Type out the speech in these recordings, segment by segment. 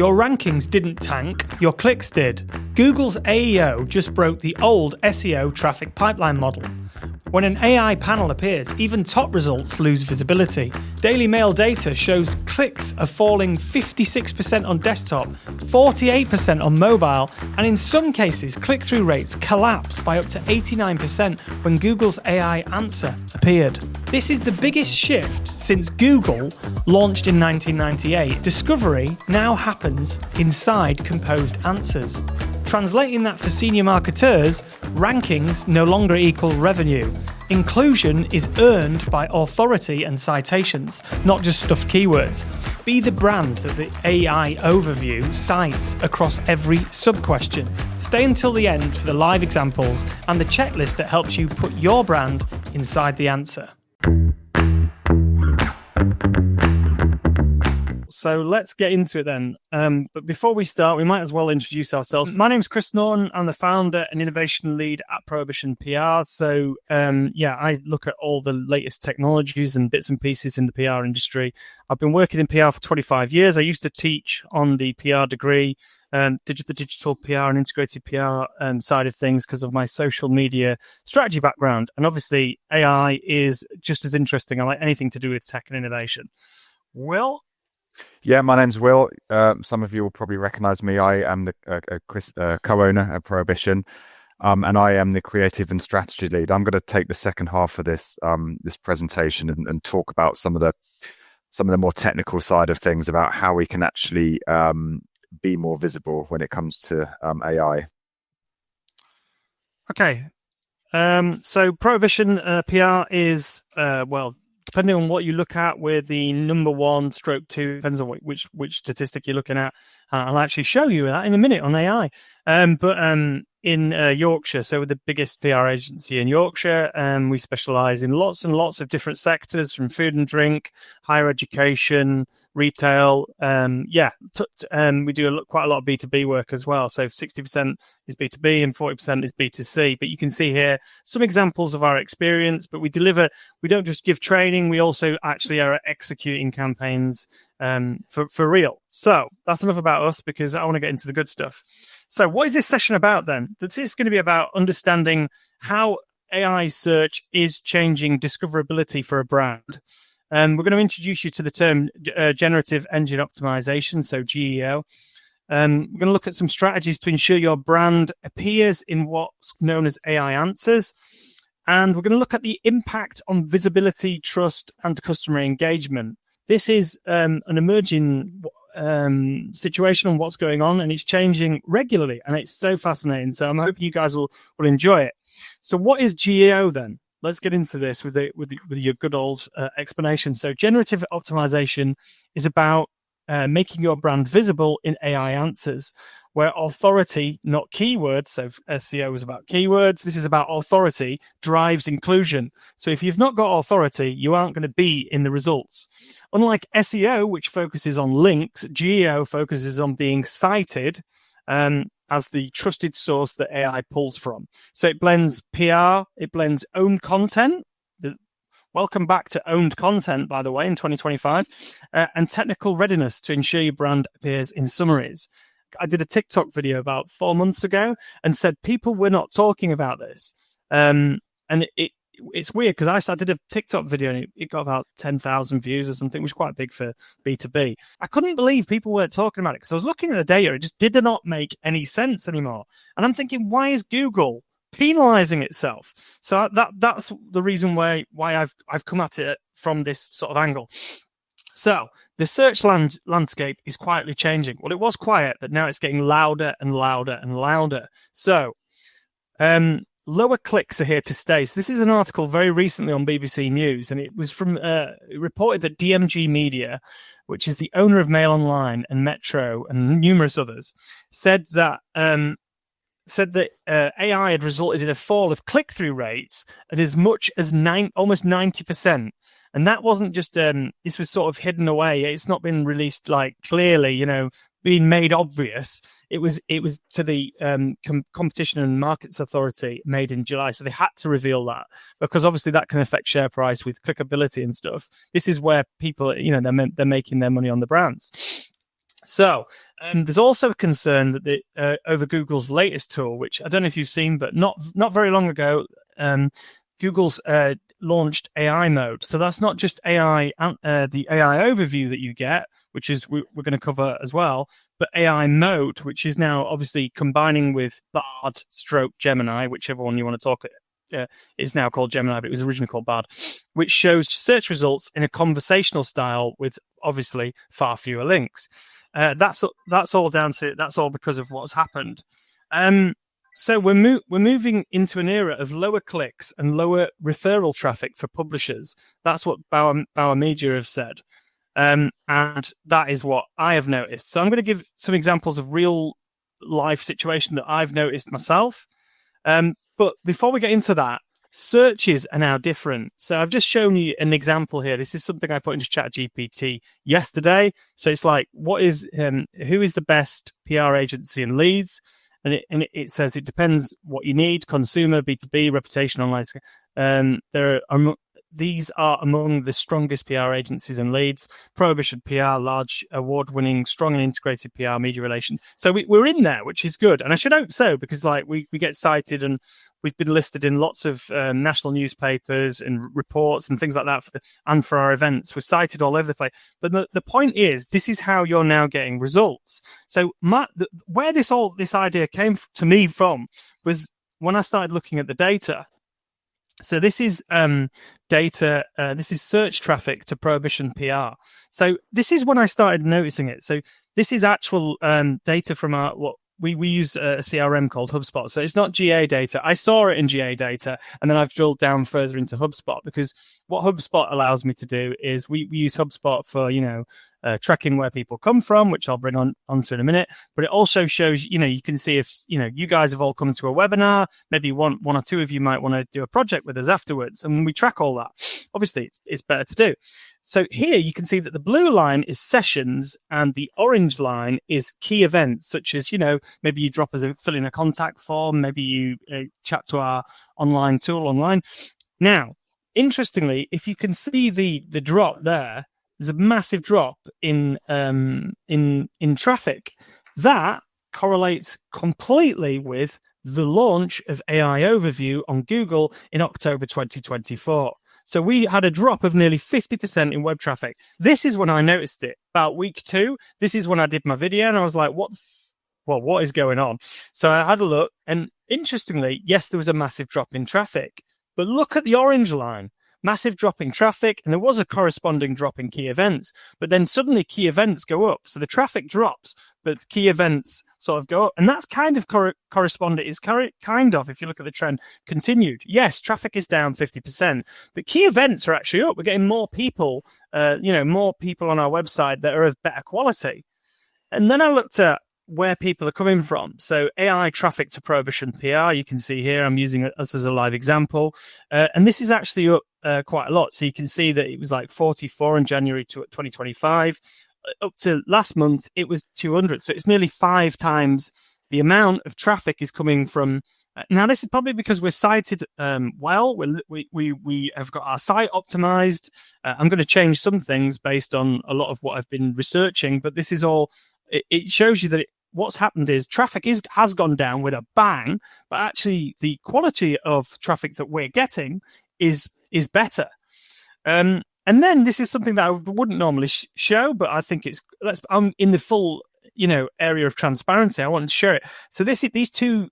Your rankings didn't tank, your clicks did. Google's AEO just broke the old SEO traffic pipeline model. When an AI panel appears, even top results lose visibility. Daily Mail data shows clicks are falling 56% on desktop, 48% on mobile, and in some cases, click-through rates collapse by up to 89% when Google's AI answer appeared. This is the biggest shift since Google launched in 1998. Discovery now happens inside composed answers. Translating that for senior marketers, rankings no longer equal revenue. Inclusion is earned by authority and citations, not just stuffed keywords. Be the brand that the AI overview cites across every sub-question. Stay until the end for the live examples and the checklist that helps you put your brand inside the answer. So let's get into it then. But before we start, we might as well introduce ourselves. My name's Chris Norton. I'm the founder and innovation lead at Prohibition PR. So I look at all the latest technologies and bits and pieces in the PR industry. I've been working in PR for 25 years. I used to teach on the PR degree, the digital PR and integrated PR side of things because of my social media strategy background. And obviously, AI is just as interesting. I like anything to do with tech and innovation. Will? Yeah, my name's Will. Some of you will probably recognize me. I am the co-owner of Prohibition, and I am the creative and strategy lead. I'm going to take the second half of this presentation and talk about some of the more technical side of things about how we can actually be more visible when it comes to AI. Okay, so Prohibition PR is depending on what you look at, we're the number 1, /2, depends on which statistic you're looking at. I'll actually show you that in a minute on AI. In Yorkshire, so we're the biggest PR agency in Yorkshire, we specialise in lots and lots of different sectors, from food and drink, higher education, retail. We do quite a lot of B2B work as well. So 60% is B2B and 40% is B2C. But you can see here some examples of our experience. But we don't just give training, we also actually are executing campaigns for real. So that's enough about us, because I want to get into the good stuff. So what is this session about then? This is going to be about understanding how AI search is changing discoverability for a brand. We're going to introduce you to the term Generative Engine Optimisation, so GEO. We're going to look at some strategies to ensure your brand appears in what's known as AI answers. And we're going to look at the impact on visibility, trust, and customer engagement. This is an emerging situation on what's going on, and it's changing regularly, and it's so fascinating. So I'm hoping you guys will enjoy it. So what is GEO then? Let's get into this with your good old explanation. So generative optimization is about making your brand visible in AI answers, where authority, not keywords, so SEO is about keywords, this is about authority, drives inclusion. So if you've not got authority, you aren't going to be in the results. Unlike SEO, which focuses on links, GEO focuses on being cited as the trusted source that AI pulls from. So it blends PR, it blends owned content. Welcome back to owned content, by the way, in 2025, and technical readiness to ensure your brand appears in summaries. I did a TikTok video about 4 months ago and said people were not talking about this. And it's weird because I did a TikTok video and it got about 10,000 views or something, which is quite big for B2B. I couldn't believe people weren't talking about it because I was looking at the data. It just did not make any sense anymore. And I'm thinking, why is Google penalizing itself? So that's the reason why I've come at it from this sort of angle. So the search landscape is quietly changing. Well, it was quiet, but now it's getting louder and louder and louder. So lower clicks are here to stay. So this is an article very recently on BBC News, and it was from it reported that DMG Media, which is the owner of Mail Online and Metro and numerous others, said that AI had resulted in a fall of click-through rates at as much as almost 90%. And that wasn't just, this was sort of hidden away. It's not been released like clearly, being made obvious. It was to the Competition and Markets Authority made in July. So they had to reveal that because obviously that can affect share price with clickability and stuff. This is where people, they're making their money on the brands. So there's also a concern that over Google's latest tool, which I don't know if you've seen, but not very long ago, Google's launched AI mode. So that's not just AI, the AI overview that you get, which is we're going to cover as well, but AI mode, which is now obviously combining with Bard / Gemini, whichever one you want to talk is now called Gemini, but it was originally called Bard, which shows search results in a conversational style with obviously far fewer links. That's all because of what's happened. So we're moving into an era of lower clicks and lower referral traffic for publishers. That's what Bauer Media have said. And that is what I have noticed. So I'm going to give some examples of real life situation that I've noticed myself. But before we get into that, searches are now different. So I've just shown you an example here. This is something I put into ChatGPT yesterday. So it's like, who is the best PR agency in Leeds? And it says it depends what you need: consumer, B2B, reputation, online. These are among the strongest PR agencies in Leeds. Prohibition PR, large, award-winning, strong and integrated PR, media relations. So we're in there, which is good. And I should hope so, because like we get cited and we've been listed in lots of national newspapers and reports and things like that and for our events. We're cited all over the place. But the point is, this is how you're now getting results. So where this idea came to me from was when I started looking at the data. So this is data. This is search traffic to Prohibition PR. So this is when I started noticing it. So this is actual data from what we use a CRM called HubSpot. So it's not GA data. I saw it in GA data, and then I've drilled down further into HubSpot, because what HubSpot allows me to do is we use HubSpot for tracking where people come from, which I'll bring onto in a minute. But it also shows, you can see if, you guys have all come to a webinar, maybe one or two of you might want to do a project with us afterwards. And we track all that. Obviously, it's better to do. So here you can see that the blue line is sessions and the orange line is key events, such as, maybe you fill in a contact form, maybe you chat to our online tool online. Now, interestingly, if you can see the drop there, there's a massive drop in traffic. That correlates completely with the launch of AI Overview on Google in October 2024. So we had a drop of nearly 50% in web traffic. This is when I noticed it. About week 2, this is when I did my video, and I was like, what is going on? So I had a look, and interestingly, yes, there was a massive drop in traffic. But look at the orange line. Massive drop in traffic, and there was a corresponding drop in key events. But then suddenly key events go up. So the traffic drops, but key events sort of go up. And that's kind of corresponded. It's kind of, if you look at the trend, continued. Yes, traffic is down 50%, but key events are actually up. We're getting more people, more people on our website that are of better quality. And then I looked at where people are coming from. So AI traffic to Prohibition PR, you can see here, I'm using us as a live example. And this is actually up quite a lot. So you can see that it was like 44 in January 2025. Up to last month, it was 200. So it's nearly 5 times the amount of traffic is coming from. Now, this is probably because we're cited well. We have got our site optimized. I'm going to change some things based on a lot of what I've been researching, but this is all. It shows you that what's happened is traffic has gone down with a bang, but actually the quality of traffic that we're getting is better. And then this is something that I wouldn't normally show, but I think I'm in the full area of transparency. I want to share it. So these two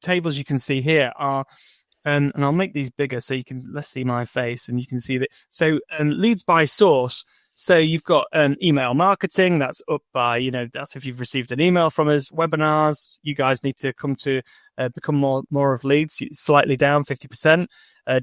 tables you can see here are, and I'll make these bigger so let's see my face and you can see that. So leads by source. So you've got email marketing, that's up by, that's if you've received an email from us. Webinars, you guys need to come to become more of leads, slightly down 50%.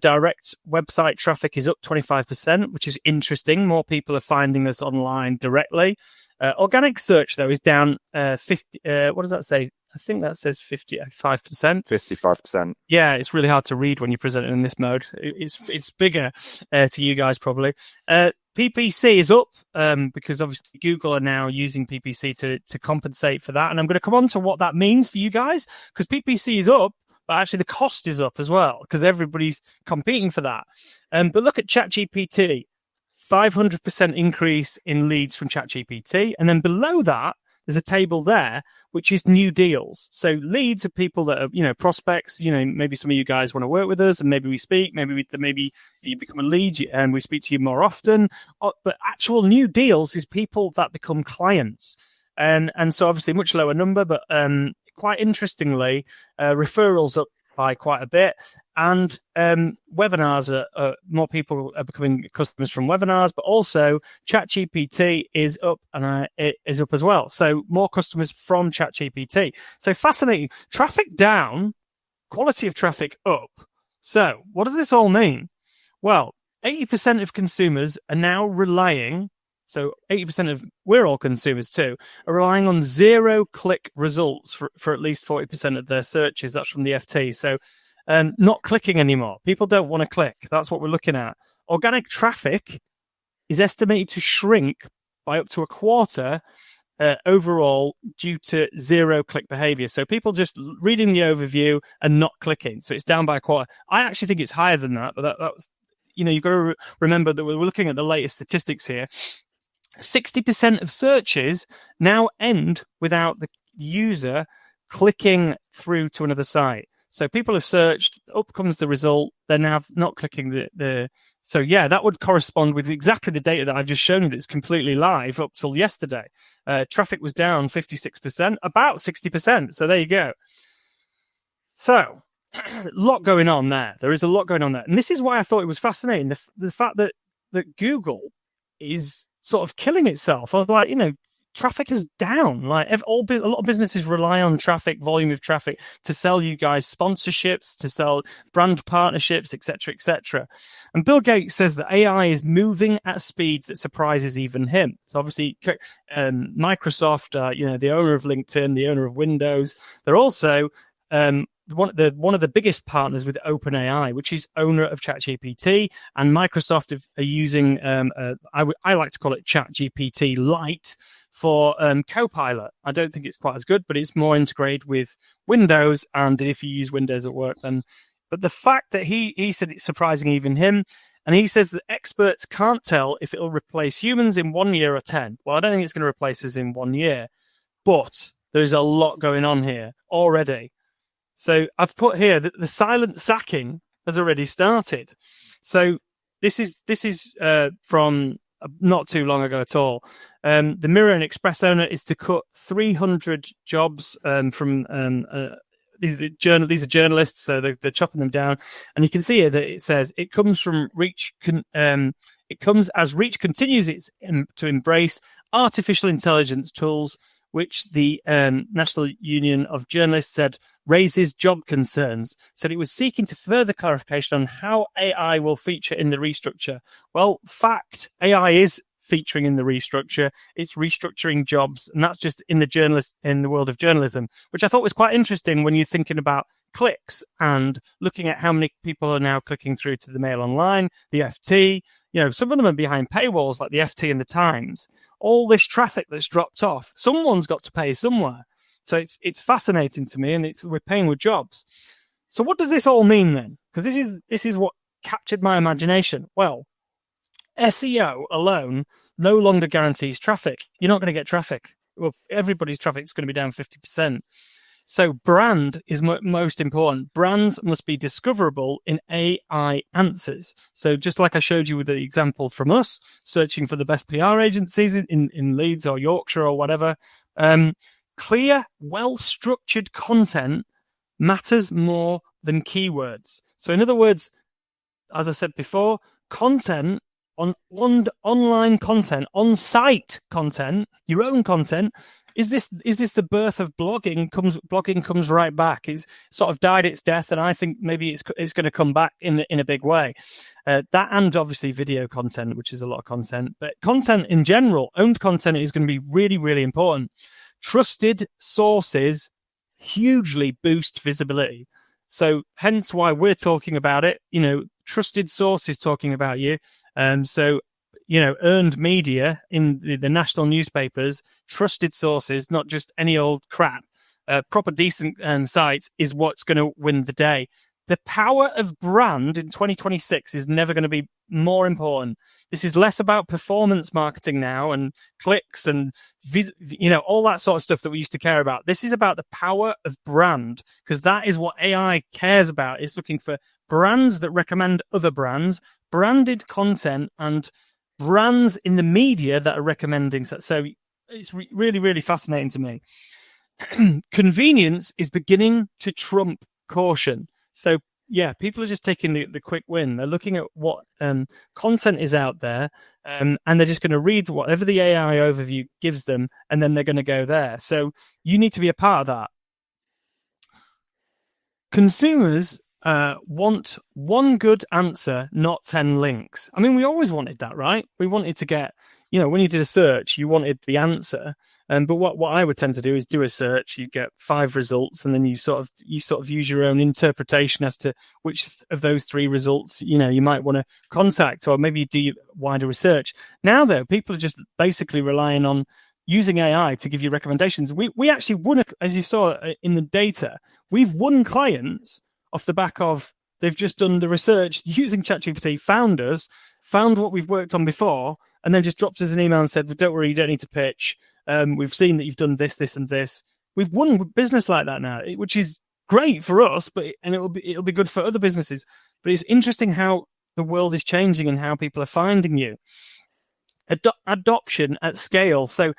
Direct website traffic is up 25%, which is interesting. More people are finding us online directly. Organic search, though, is down 50. What does that say? I think that says 55%. 55%. Yeah, it's really hard to read when you present it in this mode. It's bigger to you guys probably. PPC is up because obviously Google are now using PPC to compensate for that. And I'm going to come on to what that means for you guys, because PPC is up, but actually the cost is up as well because everybody's competing for that. But look at ChatGPT. 500% increase in leads from ChatGPT. And then below that, there's a table there, which is new deals. So leads are people that are, prospects. Maybe some of you guys want to work with us, and maybe we speak. Maybe you become a lead, and we speak to you more often. But actual new deals is people that become clients, and so obviously much lower number. But quite interestingly, referrals up by quite a bit. And webinars are more people are becoming customers from webinars, but also ChatGPT is up, and it is up as well. So more customers from ChatGPT. So fascinating. Traffic down, quality of traffic up. So what does this all mean? Well, 80% of consumers are now relying. So 80% of, we're all consumers too, are relying on 0-click results for at least 40% of their searches. That's from the FT. So not clicking anymore. People don't want to click. That's what we're looking at. Organic traffic is estimated to shrink by up to a quarter overall due to 0-click behavior. So people just reading the overview and not clicking. So it's down by a quarter. I actually think it's higher than that, but that was, you've got to remember that we're looking at the latest statistics here. 60% of searches now end without the user clicking through to another site. So people have searched, up comes the result, they're now not clicking the so yeah, that would correspond with exactly the data that I've just shown you that's completely live up till yesterday. Traffic was down 56%, about 60%. So there you go. So a lot going on there. There is a lot going on there. And this is why I thought it was fascinating. The fact that Google is sort of killing itself. I was like, traffic is down. Like a lot of businesses rely on traffic, volume of traffic, to sell you guys sponsorships, to sell brand partnerships, etc., etc. And Bill Gates says that AI is moving at a speed that surprises even him. So obviously, Microsoft, the owner of LinkedIn, the owner of Windows, they're also one of the biggest partners with OpenAI, which is owner of ChatGPT, and Microsoft are using I like to call it ChatGPT Lite for Copilot. I don't think it's quite as good, but it's more integrated with Windows, and if you use Windows at work, then. But the fact that he said it's surprising even him, and he says that experts can't tell if it'll replace humans in 1 year or 10. Well, I don't think it's going to replace us in 1 year, but there's a lot going on here already. So I've put here that the silent sacking has already started. So this is from not too long ago at all. The Mirror and Express owner is to cut 300 jobs from these are journalists, so they're chopping them down. And you can see here that it says it comes from Reach. It comes as Reach continues to embrace artificial intelligence tools, which the National Union of Journalists said raises job concerns. Said it was seeking to further clarification on how AI will feature in the restructure. Well, fact, AI is featuring in the restructure. It's restructuring jobs, and that's just in the world of journalism, which I thought was quite interesting when you're thinking about clicks and looking at how many people are now clicking through to the Mail Online, the FT. Some of them are behind paywalls like the FT and the Times. All this traffic that's dropped off, someone's got to pay somewhere. So it's fascinating to me, and we're paying with jobs. So what does this all mean then? Because this is what captured my imagination. Well, SEO alone no longer guarantees traffic. You're not going to get traffic. Well, everybody's traffic is going to be down 50%. So brand is most important. Brands must be discoverable in AI answers. So just like I showed you with the example from us, searching for the best PR agencies in Leeds or Yorkshire or whatever, clear, well-structured content matters more than keywords. So in other words, as I said before, content online content, on-site content, your own content. Is this the birth of blogging? Blogging comes right back. It's sort of died its death, and I think maybe it's going to come back in a big way. That, and obviously video content, which is a lot of content, but content in general, owned content, is going to be really, really important. Trusted sources hugely boost visibility. So hence why we're talking about it. Trusted sources talking about you. So earned media in the national newspapers, trusted sources, not just any old crap, proper decent sites is what's going to win the day. The power of brand in 2026 is never going to be more important. This is less about performance marketing now and clicks and all that sort of stuff that we used to care about. This is about the power of brand, because that is what AI cares about. It's looking for brands that recommend other brands, branded content, and brands in the media that are recommending. So it's really, really fascinating to me. Convenience is beginning to trump caution. So yeah, people are just taking the quick win. They're looking at what content is out there, and they're just going to read whatever the AI overview gives them, and then they're going to go there. So you need to be a part of that. Consumers want one good answer, not 10 links. I mean, we always wanted that, right? We wanted to get, when you did a search, you wanted the answer. But what I would tend to do is do a search. You get 5 results, and then you sort of use your own interpretation as to which of those 3 results you might want to contact, or maybe you do wider research. Now, though, people are just basically relying on using AI to give you recommendations. We actually won, as you saw in the data, we've won clients off the back of they've just done the research using ChatGPT, found us, found what we've worked on before, and then just dropped us an email and said, well, don't worry, you don't need to pitch. We've seen that you've done this, this, and this. We've won business like that now, which is great for us, and it'll be good for other businesses. But it's interesting how the world is changing and how people are finding you. Adoption at scale. So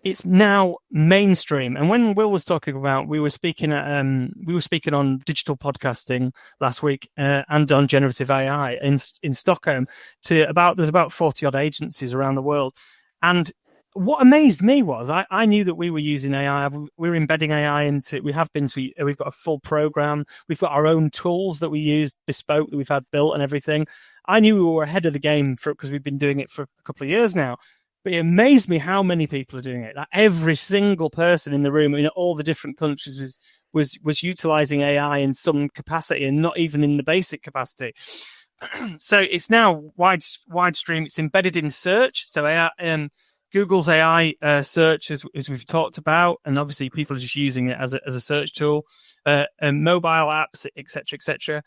it's now mainstream. And when Will was talking about, we were speaking on digital podcasting last week and on generative AI in Stockholm. There's about 40 odd agencies around the world, and what amazed me was I knew that we were using AI. We're embedding AI into it. We've got a full program. We've got our own tools that we use, bespoke, that we've had built and everything. I knew we were ahead of the game because we've been doing it for a couple of years now. But it amazed me how many people are doing it. Like every single person in the room in all the different countries was utilizing AI in some capacity, and not even in the basic capacity. So it's now widestream. It's embedded in search. So AI, Google's AI search, as we've talked about, and obviously people are just using it as a search tool, and mobile apps, etc., etc.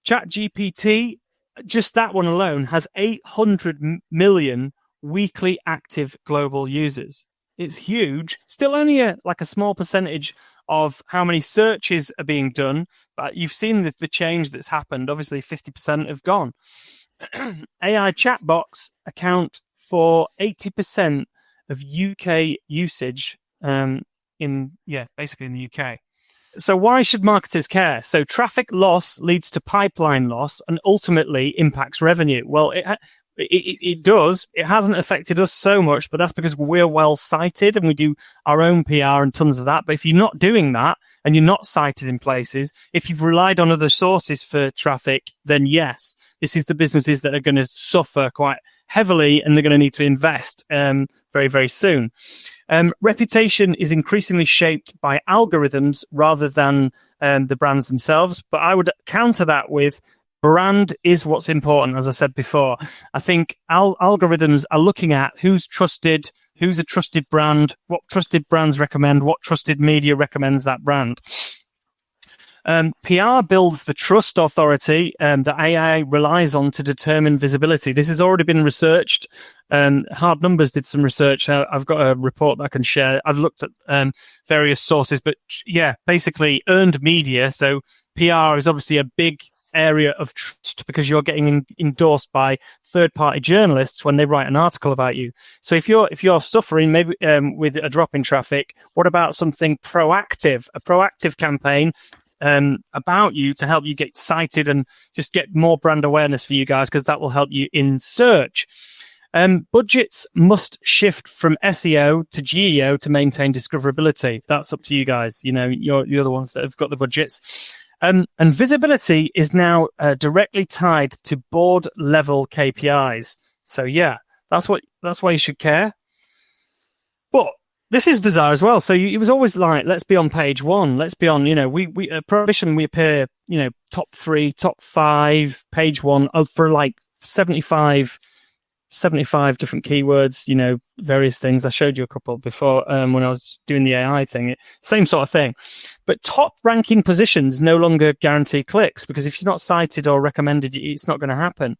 ChatGPT, just that one alone, has 800 million weekly active global users. It's huge. Still only a small percentage of how many searches are being done, but you've seen the change that's happened. Obviously, 50% have gone. AI chatbots account for 80% of UK usage basically in the UK. So why should marketers care? So traffic loss leads to pipeline loss and ultimately impacts revenue. Well, it does. It hasn't affected us so much, but that's because we're well cited and we do our own PR and tons of that. But if you're not doing that and you're not cited in places, if you've relied on other sources for traffic, then yes, this is the businesses that are going to suffer quite heavily, and they're going to need to invest very, very soon. Reputation is increasingly shaped by algorithms rather than the brands themselves. But I would counter that with brand is what's important, as I said before. I think algorithms are looking at who's trusted, who's a trusted brand, what trusted brands recommend, what trusted media recommends that brand. PR builds the trust authority that AI relies on to determine visibility. This has already been researched. Hard Numbers did some research. I've got a report that I can share. I've looked at various sources, but yeah, basically earned media. So PR is obviously a big area of trust because you're getting endorsed by third-party journalists when they write an article about you. So if you're suffering maybe with a drop in traffic, what about something proactive, a proactive campaign about you to help you get cited and just get more brand awareness for you guys, because that will help you in search. Budgets must shift from SEO to GEO to maintain discoverability. That's up to you guys. You're the ones that have got the budgets. And visibility is now directly tied to board level KPIs. So yeah, that's why you should care. But this is bizarre as well. So it was always like, let's be on page 1. Let's be on, we Prohibition, we appear, top 3, top 5, page 1 for like 75 different keywords, various things. I showed you a couple before when I was doing the AI thing. Same sort of thing. But top ranking positions no longer guarantee clicks, because if you're not cited or recommended, it's not going to happen.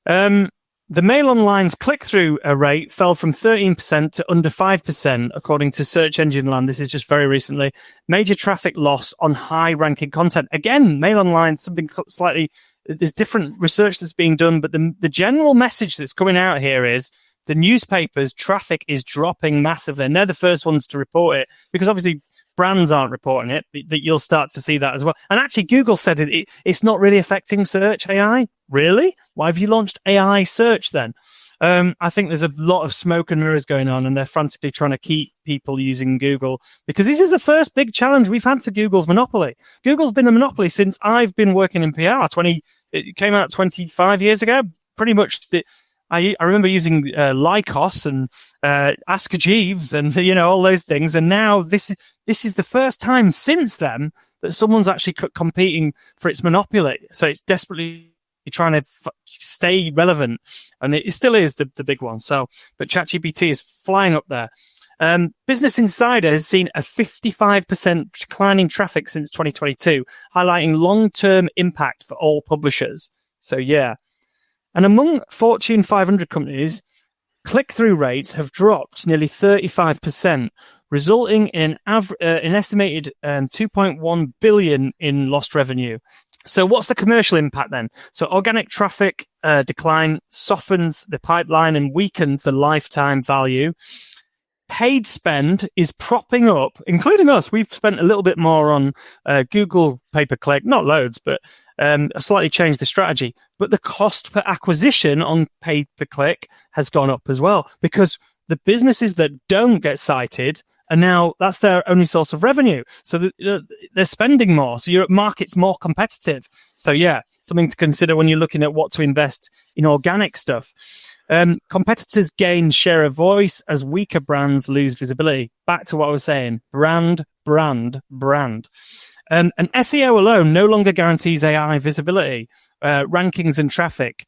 The Mail Online's click-through rate fell from 13% to under 5%, according to Search Engine Land. This is just very recently. Major traffic loss on high-ranking content. Again, Mail Online, something slightly... There's different research that's being done, but the general message that's coming out here is the newspapers' traffic is dropping massively, and they're the first ones to report it, because obviously brands aren't reporting it, that you'll start to see that as well. And actually, Google said it's not really affecting search AI. Really? Why have you launched AI search then? I think there's a lot of smoke and mirrors going on, and they're frantically trying to keep people using Google, because this is the first big challenge we've had to Google's monopoly. Google's been a monopoly since I've been working in PR. It came out 25 years ago. Pretty much, I remember using Lycos and Ask Jeeves and all those things. And now this is the first time since then that someone's actually competing for its monopoly. So it's desperately trying to stay relevant, and it still is the big one. So, but ChatGPT is flying up there. Business Insider has seen a 55% decline in traffic since 2022, highlighting long-term impact for all publishers. So yeah. And among Fortune 500 companies, click-through rates have dropped nearly 35%, resulting in an estimated 2.1 billion in lost revenue. So what's the commercial impact then? So organic traffic decline softens the pipeline and weakens the lifetime value. Paid spend is propping up, including us. We've spent a little bit more on Google pay-per-click, not loads, but slightly changed the strategy. But the cost per acquisition on pay-per-click has gone up as well, because the businesses that don't get cited are now, that's their only source of revenue. So they're spending more. So your market's more competitive. So yeah, something to consider when you're looking at what to invest in organic stuff. Competitors gain share of voice as weaker brands lose visibility. Back to what I was saying, brand. And SEO alone no longer guarantees AI visibility, rankings and traffic.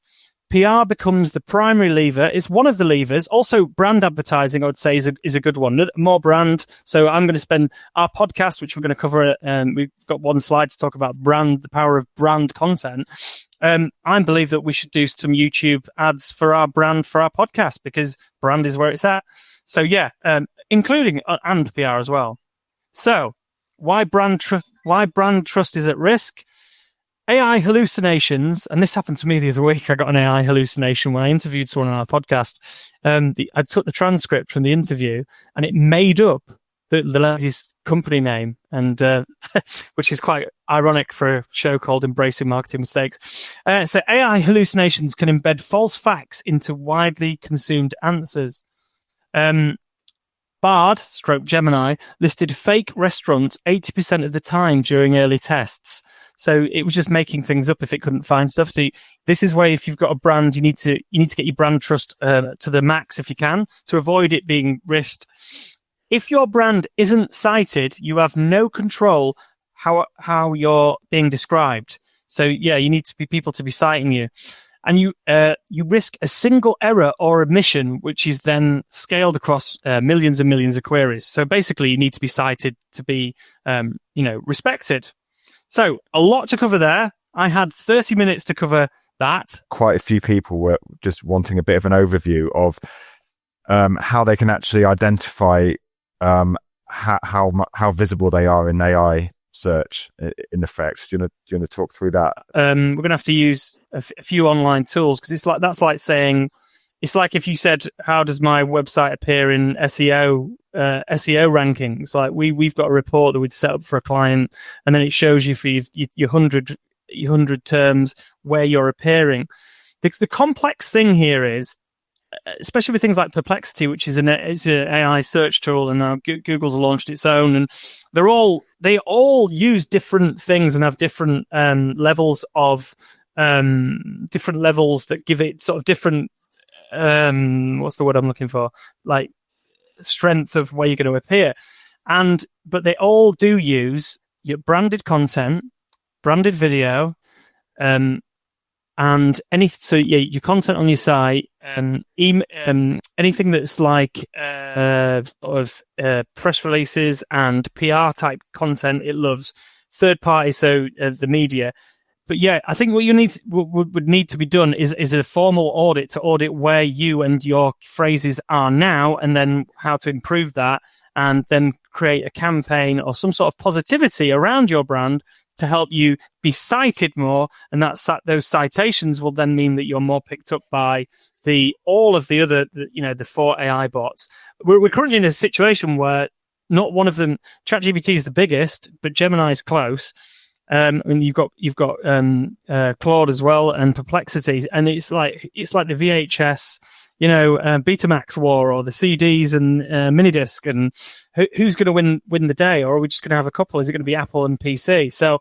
PR becomes the primary lever. It's one of the levers. Also, brand advertising, I would say, is a good one. More brand. So I'm going to spend our podcast, which we're going to cover, and we've got one slide to talk about brand, the power of brand content. I believe that we should do some YouTube ads for our brand, for our podcast, because brand is where it's at. So yeah, including and PR as well. So why brand trust is at risk? AI hallucinations, and this happened to me the other week. I got an AI hallucination when I interviewed someone on our podcast. I took the transcript from the interview, and it made up the lady's company name, and which is quite ironic for a show called Embracing Marketing Mistakes. So AI hallucinations can embed false facts into widely consumed answers. Bard/Gemini listed fake restaurants 80% of the time during early tests. So it was just making things up if it couldn't find stuff. So this is where, if you've got a brand, you need to get your brand trust to the max if you can, to avoid it being risked. If your brand isn't cited, you have no control how you're being described. So yeah, you need people to be citing you. And you risk a single error or omission, which is then scaled across millions and millions of queries. So basically, you need to be cited to be, respected. So a lot to cover there. I had 30 minutes to cover that. Quite a few people were just wanting a bit of an overview of how they can actually identify how visible they are in AI search in effect. Do you want to talk through that? We're going to have to use a few online tools, because that's like saying, it's like if you said, how does my website appear in SEO rankings? Like we've got a report that we'd set up for a client, and then it shows you for your 100 terms where you're appearing. The complex thing here is, especially with things like Perplexity, which is it's an AI search tool, and now Google's launched its own, and they all use different things and have different levels that give it sort of different what's the word I'm looking for? Like strength of where you're going to appear. But they all do use your branded content, branded video, and your content on your site, anything that's like press releases and PR type content. It loves third party, so the media. But yeah, I think what you need would need to be done is a formal audit to audit where you and your phrases are now, and then how to improve that, and then create a campaign or some sort of positivity around your brand to help you be cited more, and those citations will then mean that you're more picked up by all of the other, the 4 AI bots. We're currently in a situation where not one of them, ChatGPT is the biggest, but Gemini is close. And you've got Claude as well, and Perplexity, and it's like the VHS, Betamax war, or the CDs and minidisc, and who's going to win the day, or are we just going to have a couple? Is it going to be Apple and PC? So,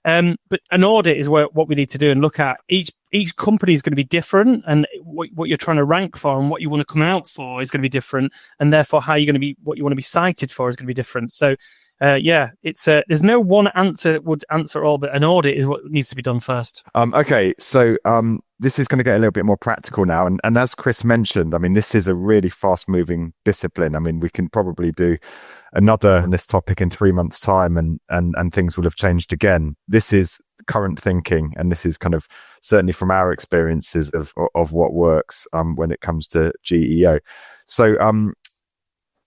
but an audit is what we need to do and look at. Each company is going to be different, and what you're trying to rank for and what you want to come out for is going to be different, and therefore what you want to be cited for is going to be different. So. It's there's no one answer that would answer all, but an audit is what needs to be done first. Okay, so this is going to get a little bit more practical now, and as Chris mentioned, I mean, this is a really fast-moving discipline. I mean, we can probably do another on this topic in 3 months' time, and things will have changed again. This is current thinking, and this is kind of certainly from our experiences of what works when it comes to GEO. So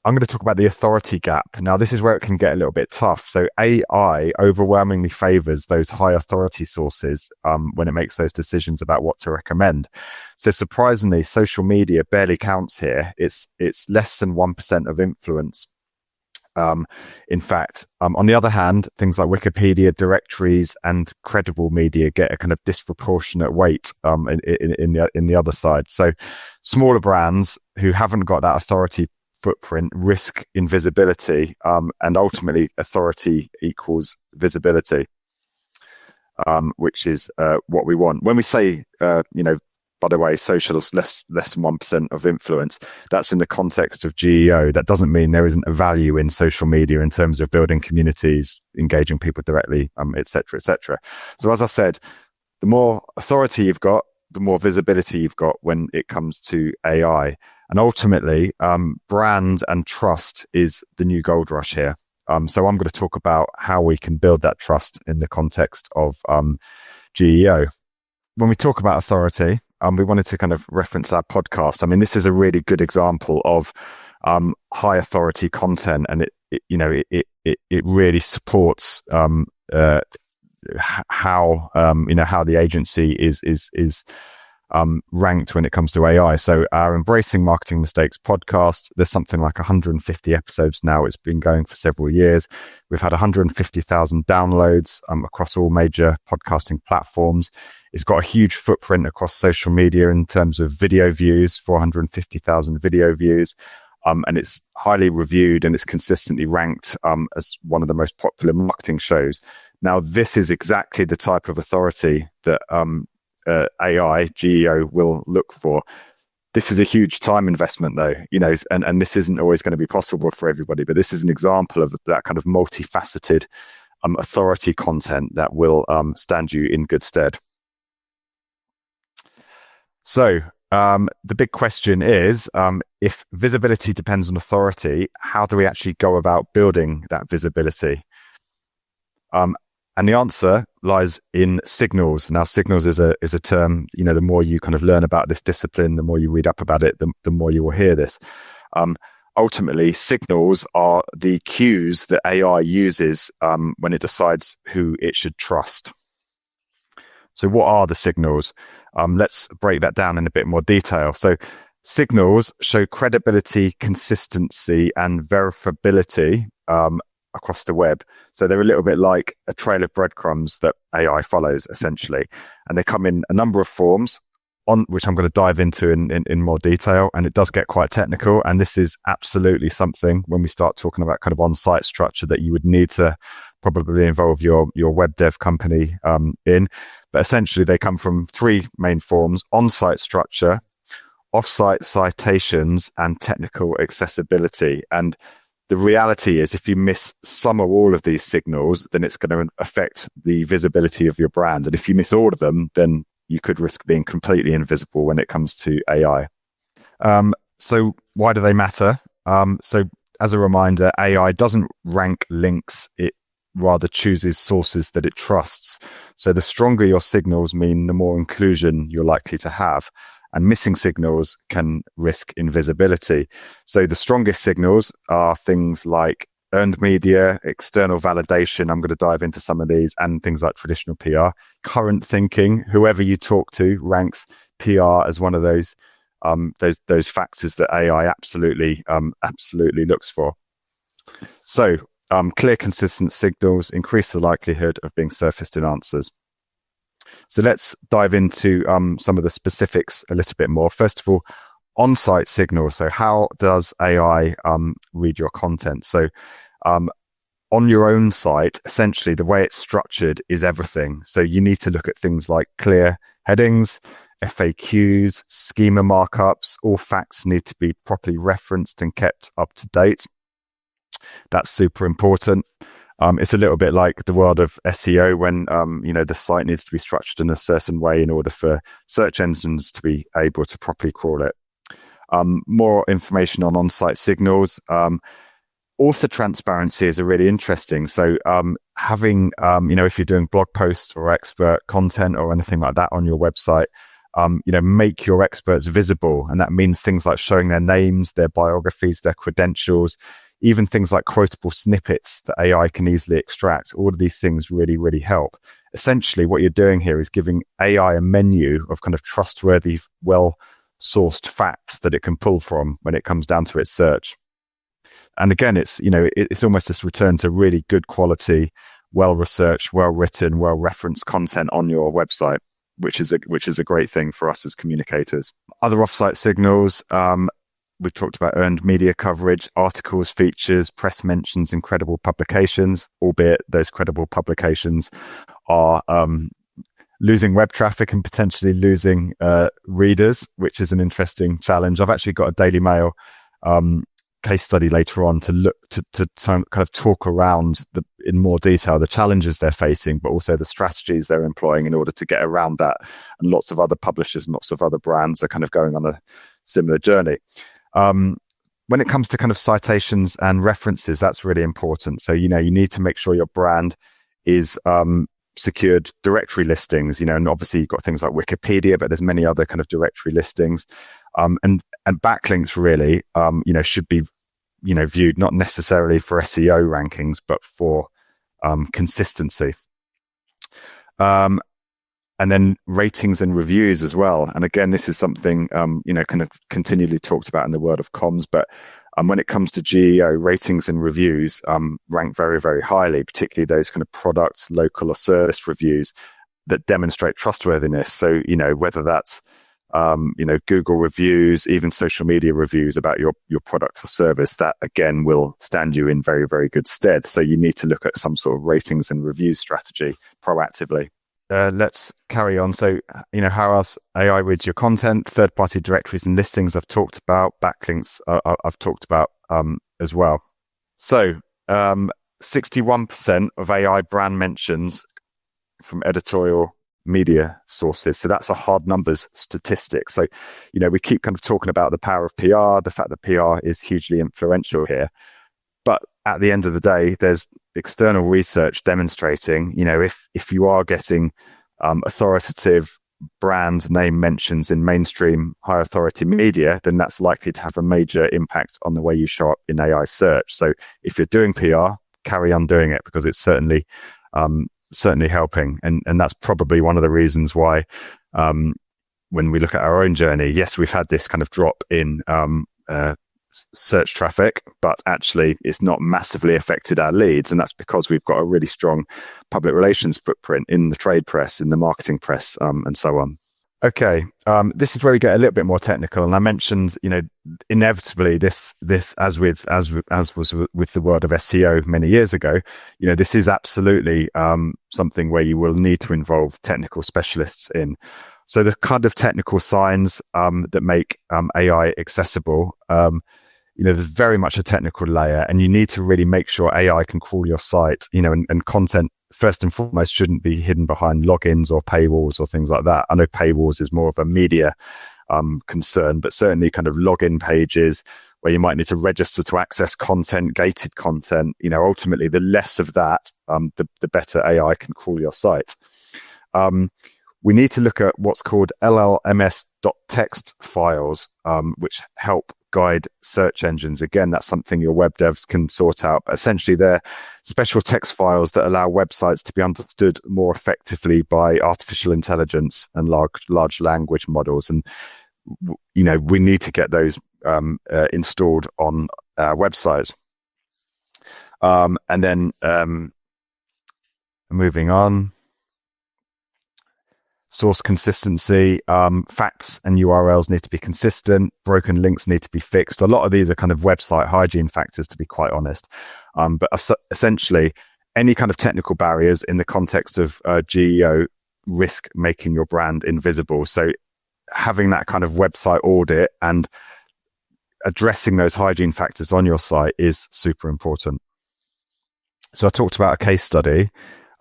I'm going to talk about the authority gap. Now, this is where it can get a little bit tough. So AI overwhelmingly favors those high authority sources when it makes those decisions about what to recommend. So surprisingly, social media barely counts here. It's less than 1% of influence. In fact, on the other hand, things like Wikipedia, directories, and credible media get a kind of disproportionate weight in the other side. So smaller brands who haven't got that authority footprint risk invisibility, and ultimately authority equals visibility, which is what we want. When we say, by the way, social is less than 1% of influence, that's in the context of GEO. That doesn't mean there isn't a value in social media in terms of building communities, engaging people directly, et cetera, et cetera. So as I said, the more authority you've got, the more visibility you've got when it comes to AI. And ultimately, brand and trust is the new gold rush here. So I'm going to talk about how we can build that trust in the context of GEO. When we talk about authority, we wanted to kind of reference our podcast. I mean, this is a really good example of high authority content, and it really supports how the agency is ranked when it comes to AI. So our Embracing Marketing Mistakes podcast, there's something like 150 episodes now. It's been going for several years. We've had 150,000 downloads across all major podcasting platforms. It's got a huge footprint across social media in terms of video views, 450,000 video views. And it's highly reviewed, and it's consistently ranked as one of the most popular marketing shows. Now, this is exactly the type of authority that AI, GEO will look for. This is a huge time investment, though, and this isn't always going to be possible for everybody, but this is an example of that kind of multifaceted authority content that will stand you in good stead. So the big question is, if visibility depends on authority, how do we actually go about building that visibility? And the answer lies in signals. Now, signals is a term, the more you kind of learn about this discipline, the more you read up about it, the more you will hear this. Ultimately, signals are the cues that AI uses when it decides who it should trust. So what are the signals? Let's break that down in a bit more detail. So signals show credibility, consistency, and verifiability across the web. So they're a little bit like a trail of breadcrumbs that AI follows, essentially. And they come in a number of forms, on which I'm going to dive into in more detail. And it does get quite technical. And this is absolutely something, when we start talking about kind of on-site structure, that you would need to probably involve your web dev company in. But essentially, they come from 3 main forms: on-site structure, off-site citations, and technical accessibility. And the reality is, if you miss some or all of these signals, then it's going to affect the visibility of your brand. And if you miss all of them, then you could risk being completely invisible when it comes to AI. So why do they matter? So as a reminder, AI doesn't rank links. It rather chooses sources that it trusts. So the stronger your signals mean the more inclusion you're likely to have. And missing signals can risk invisibility. So the strongest signals are things like earned media, external validation. I'm going to dive into some of these, and things like traditional PR. Current thinking, whoever you talk to ranks PR as one of those factors that AI absolutely looks for. So clear, consistent signals increase the likelihood of being surfaced in answers. So let's dive into some of the specifics a little bit more. First of all, on-site signals. So how does AI read your content? So on your own site, essentially the way it's structured is everything. So you need to look at things like clear headings, FAQs, schema markups. All facts need to be properly referenced and kept up to date. That's super important. It's a little bit like the world of SEO when, the site needs to be structured in a certain way in order for search engines to be able to properly crawl it. More information on on-site signals. Author transparency is really interesting. So having, if you're doing blog posts or expert content or anything like that on your website, make your experts visible. And that means things like showing their names, their biographies, their credentials, even things like quotable snippets that AI can easily extract. All of these things really, really help. Essentially, what you're doing here is giving AI a menu of kind of trustworthy, well-sourced facts that it can pull from when it comes down to its search. And again, it's almost this return to really good quality, well-researched, well-written, well-referenced content on your website, which is a great thing for us as communicators. Other off-site signals. We've talked about earned media coverage, articles, features, press mentions, and credible publications, albeit those credible publications are losing web traffic and potentially losing readers, which is an interesting challenge. I've actually got a Daily Mail case study later on to look to kind of talk around in more detail the challenges they're facing, but also the strategies they're employing in order to get around that. And lots of other publishers and lots of other brands are kind of going on a similar journey. When it comes to kind of citations and references, that's really important. So, you need to make sure your brand is secured directory listings, and obviously you've got things like Wikipedia, but there's many other kind of directory listings. And backlinks really, should be, viewed not necessarily for SEO rankings, but for consistency. And then ratings and reviews as well. And again, this is something, kind of continually talked about in the world of comms. But when it comes to GEO, ratings and reviews rank very, very highly, particularly those kind of product, local or service reviews that demonstrate trustworthiness. So, whether that's, Google reviews, even social media reviews about your product or service, that again will stand you in very, very good stead. So you need to look at some sort of ratings and review strategy proactively. Let's carry on. So, how else AI reads your content, third-party directories and listings I've talked about, backlinks I've talked about as well. So, 61% of AI brand mentions from editorial media sources. So that's a hard numbers statistic. So, we keep kind of talking about the power of PR, the fact that PR is hugely influential here. But at the end of the day, there's external research demonstrating, if you are getting authoritative brand name mentions in mainstream high authority media, then that's likely to have a major impact on the way you show up in AI search. So if you're doing PR, carry on doing it, because it's certainly helping. And that's probably one of the reasons why when we look at our own journey, yes, we've had this kind of drop in search traffic, but actually it's not massively affected our leads. And that's because we've got a really strong public relations footprint in the trade press, in the marketing press, and so on. Okay, this is where we get a little bit more technical. And I mentioned, inevitably this as was with the world of SEO many years ago, this is absolutely something where you will need to involve technical specialists in. So the kind of technical signs that make AI accessible, there's very much a technical layer, and you need to really make sure AI can crawl your site, and content first and foremost shouldn't be hidden behind logins or paywalls or things like that. I know paywalls is more of a media concern, but certainly kind of login pages, where you might need to register to access content, gated content. Ultimately, the less of that, the better AI can crawl your site. We need to look at what's called LLMS.txt files, which help guide search engines. Again, that's something your web devs can sort out. Essentially, they're special text files that allow websites to be understood more effectively by artificial intelligence and large language models. And, we need to get those installed on our websites. And then moving on. Source consistency, facts and URLs need to be consistent. Broken links need to be fixed. A lot of these are kind of website hygiene factors, to be quite honest. But essentially, any kind of technical barriers in the context of GEO risk making your brand invisible. So having that kind of website audit and addressing those hygiene factors on your site is super important. So I talked about a case study.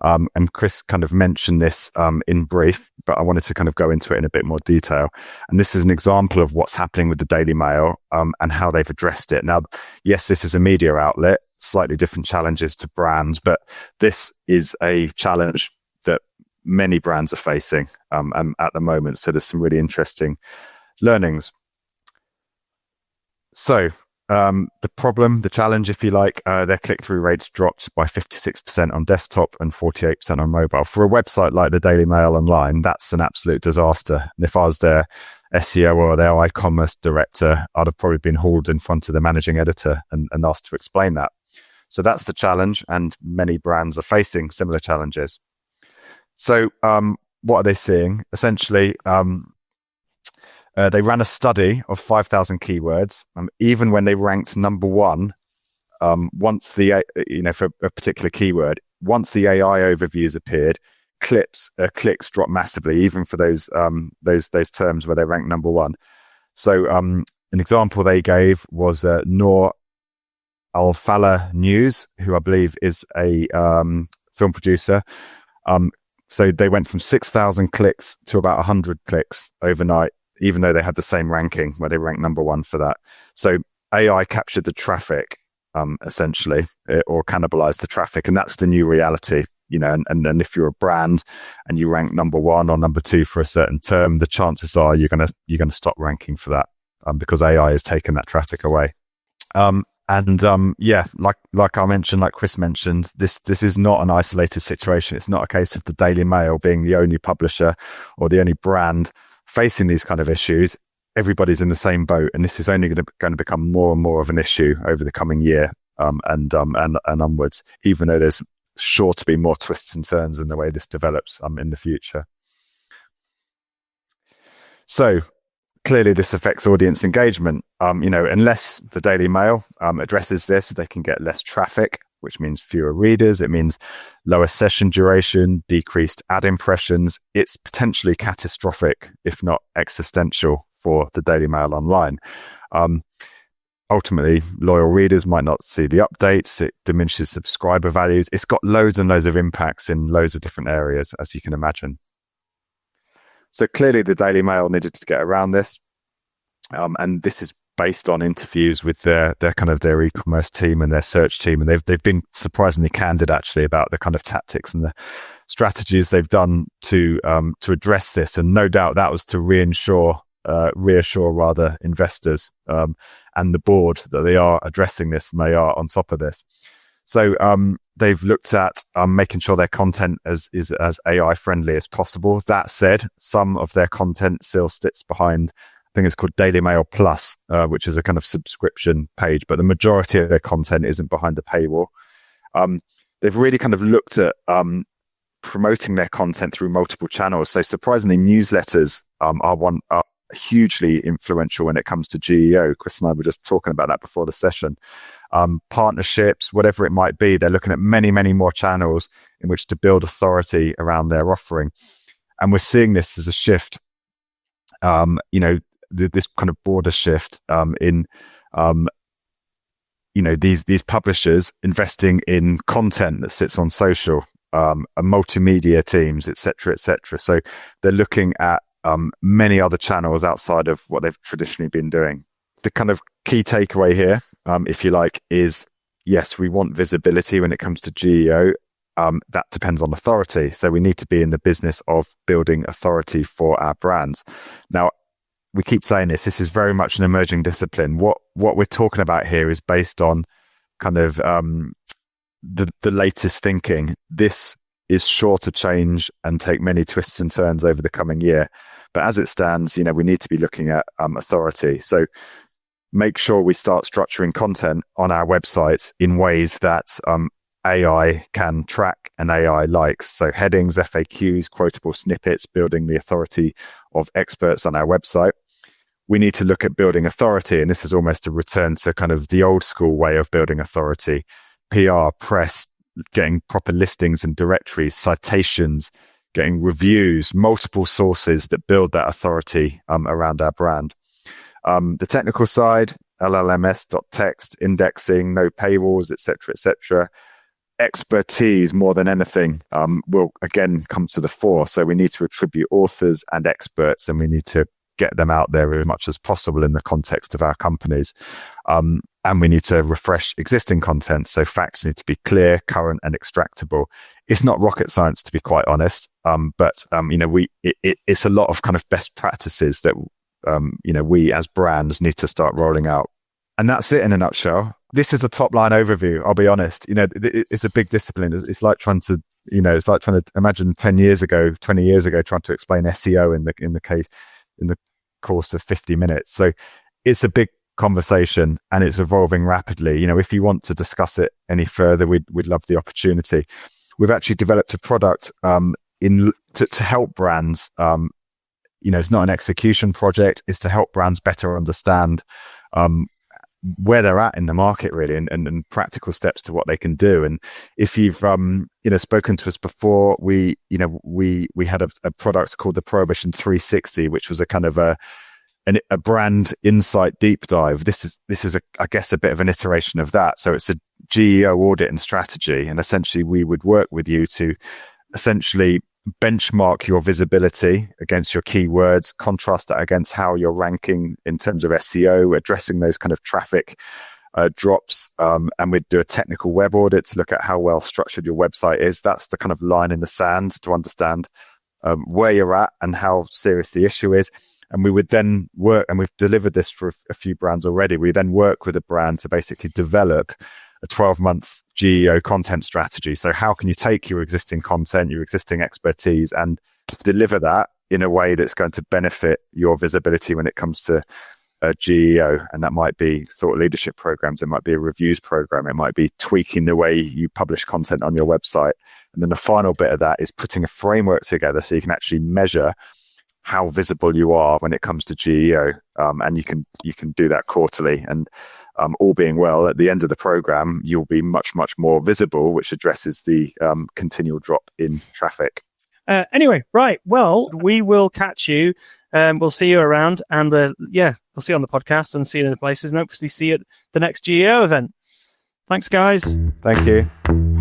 And Chris kind of mentioned this in brief, but I wanted to kind of go into it in a bit more detail. And this is an example of what's happening with the Daily Mail and how they've addressed it. Now, yes, this is a media outlet, slightly different challenges to brands, but this is a challenge that many brands are facing at the moment. So there's some really interesting learnings. So the challenge, if you like, their click-through rates dropped by 56% on desktop and 48% on mobile. For a website like the Daily Mail Online, that's an absolute disaster. And if I was their SEO or their e-commerce director, I'd have probably been hauled in front of the managing editor and asked to explain that. So that's the challenge, and many brands are facing similar challenges. So what are they seeing? Essentially, they ran a study of 5,000 keywords. Even when they ranked number one, once the for a particular keyword, once the AI overviews appeared, clicks dropped massively, even for those terms where they ranked number one. So an example they gave was Noor Al-Fala News, who I believe is a film producer. So they went from 6,000 clicks to about 100 clicks overnight, even though they had the same ranking where they ranked number one for that. So AI captured the traffic, essentially, or cannibalized the traffic. And that's the new reality, and if you're a brand and you rank number one or number two for a certain term, the chances are you're going to stop ranking for that, because AI has taken that traffic away. Like I mentioned, like Chris mentioned, this is not an isolated situation. It's not a case of the Daily Mail being the only publisher or the only brand facing these kind of issues. Everybody's in the same boat, and this is only going to become more and more of an issue over the coming year and onwards, even though there's sure to be more twists and turns in the way this develops in the future. So clearly this affects audience engagement. Unless the Daily Mail addresses this, they can get less traffic, which means fewer readers. It means lower session duration, decreased ad impressions. It's potentially catastrophic, if not existential, for the Daily Mail Online. Ultimately, loyal readers might not see the updates. It diminishes subscriber values. It's got loads and loads of impacts in loads of different areas, as you can imagine. So clearly the Daily Mail needed to get around this. And this is based on interviews with their e-commerce team and their search team. And they've been surprisingly candid, actually, about the kind of tactics and the strategies they've done to address this. And no doubt that was to reassure investors and the board that they are addressing this and they are on top of this. So they've looked at making sure their content is as AI friendly as possible. That said, some of their content still sits behind, I think it's called Daily Mail Plus, which is a kind of subscription page, but the majority of their content isn't behind the paywall. They've really kind of looked at promoting their content through multiple channels. So surprisingly, newsletters are hugely influential when it comes to GEO. Chris and I were just talking about that before the session. Partnerships, whatever it might be, they're looking at many, many more channels in which to build authority around their offering. And we're seeing this as a shift, this kind of border shift in these publishers investing in content that sits on social, multimedia teams, etc., etc. So they're looking at many other channels outside of what they've traditionally been doing. the kind of key takeaway here, if you like, is yes, we want visibility when it comes to GEO. That depends on authority. So we need to be in the business of building authority for our brands. Now, we keep saying this is very much an emerging discipline. What we're talking about here is based on kind of the latest thinking. This is sure to change and take many twists and turns over the coming year. But as it stands, we need to be looking at authority. So make sure we start structuring content on our websites in ways that AI can track and AI likes. So headings, FAQs, quotable snippets, building the authority of experts on our website. We need to look at building authority. And this is almost a return to kind of the old school way of building authority. PR, press, getting proper listings and directories, citations, getting reviews, multiple sources that build that authority around our brand. The technical side, LLMS.text, indexing, no paywalls, etc. Expertise, more than anything, will again come to the fore. So we need to attribute authors and experts, and we need to get them out there as much as possible in the context of our companies. And we need to refresh existing content. So facts need to be clear, current, and extractable. It's not rocket science, to be quite honest. But it's a lot of kind of best practices that we as brands need to start rolling out. And that's it in a nutshell. This is a top line overview. I'll be honest. It's a big discipline. It's like trying to imagine 10 years ago, 20 years ago, trying to explain SEO in the course of 50 minutes. So it's a big conversation and it's evolving rapidly. If you want to discuss it any further, we'd love the opportunity. We've actually developed a product to help brands. It's not an execution project. It's to help brands better understand where they're at in the market, really, and practical steps to what they can do. And if you've spoken to us before, we had a product called the Prohibition 360, which was a kind of a brand insight deep dive. This is I guess a bit of an iteration of that. So it's a GEO audit and strategy, and essentially we would work with you to essentially benchmark your visibility against your keywords, contrast that against how you're ranking in terms of SEO, addressing those kind of traffic drops, and we'd do a technical web audit to look at how well structured your website is. That's the kind of line in the sand to understand where you're at and how serious the issue is. And we would then work, and we've delivered this for a few brands already. We then work with a brand to basically develop a 12-month GEO content strategy. So how can you take your existing content, your existing expertise, and deliver that in a way that's going to benefit your visibility when it comes to GEO? And that might be thought leadership programs. It might be a reviews program. It might be tweaking the way you publish content on your website. And then the final bit of that is putting a framework together so you can actually measure how visible you are when it comes to GEO. And you can do that quarterly. And all being well, at the end of the program, you'll be much, much more visible, which addresses the continual drop in traffic. Anyway, right. Well, we will catch you. We'll see you around, and we'll see you on the podcast and see you in the places, and hopefully see you at the next GEO event. Thanks, guys. Thank you.